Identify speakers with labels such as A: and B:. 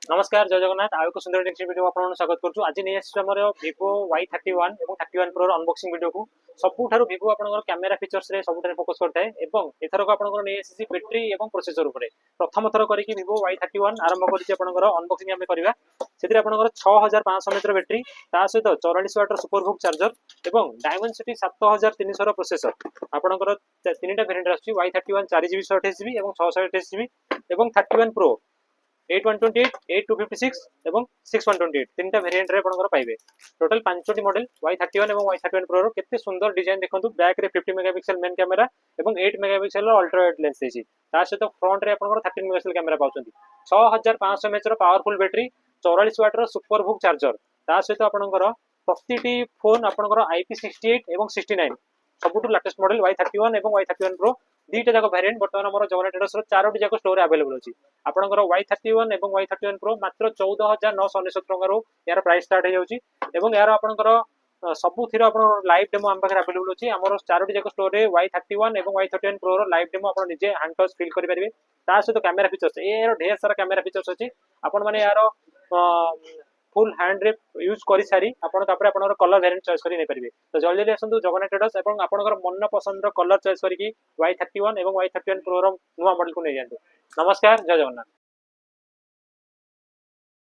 A: नमस्कार जय जगन्नाथ आउ एक सुंदर टेक्निक वीडियो आपन स्वागत करछु। आज नै आसी हमर Vivo Y31 एवं 31 Pro अनबॉक्सिंग वीडियो को सबुठारु Vivo आपनकर कैमेरा फीचर्स रे सबुठारु फोकस करथाय एवं एथरो को आपनकर नै आसी बैटरी एवं प्रोसेसर ऊपर प्रथम थर करी कि Vivo Y31 आरंभ करछि आपनकर अनबॉक्सिंग हमें करबा। सेतिर आपनकर 6500 mAh बैटरी ता सहित 44 वाट सुपरबुक चार्जर एवं Dimensity 7300 प्रोसेसर आपनकर तीनटा वेरिएंट आछि Y31 4GB 128GB एवं 628GB एवं 31 Pro 8128 8256 एवं 6128 तीनटा वेरिएंट रे आपनकर पाइबे। टोटल 5टी मॉडल Y31 एवं Y31 Pro रो केते सुंदर डिजाइन देखंतु। बैक रे 50 मेगापिक्सल मेन कैमरा एवं 8 मेगापिक्सल अल्ट्रा वाइड लेंस देछि। ता सहित फ्रंट रे आपनकर 13 मेगापिक्सल कैमरा पाउछंती। 6500 mAh रो पावरफुल बैटरी 44 वाट रो सुपरबुक चार्जर ता सहित आपनकर प्रतिटी फोन आपनकर IP68 एवं 69 सबुटु लेटेस्ट मॉडल Y31 एवं Y31 Pro दीटा जाक वेरिएंट बर्तमान हमर जगन्नाथ ट्रेडर्स रो चारोटी जाक स्टोर अवेलेबल अछि। आपनकर Y31 एवं Y31 Pro मात्र 14999 टका रो यार प्राइस स्टार्ट हे जाउची एवं यार आपनकर सबु थिरो आपन लाइव डेमो हम पाखरे अवेलेबल अछि। हमर चारोटी जाक स्टोर रे Y31 एवं Y31 Pro रो लाइव डेमो आपन निजे हैंड टच फील करि परिबे। ता सहित कैमरा फीचर्स एरो ढेर सारा कैमरा फीचर्स अछि। आपन माने यार फुल हैंड रे यूज करि सारी आपन तापरे आपनकर कलर वेरिएंट चॉइस करि नै परिबे। तो जल्दी जल्दी आसंतु जगन्नाथ ट्रेडर्स एवं आपनकर मन पसंद रो कलर चॉइस करि कि Y31 एवं Y31 Pro रो नुवा मॉडल को नै जानतु। नमस्कार जय जगन्नाथ।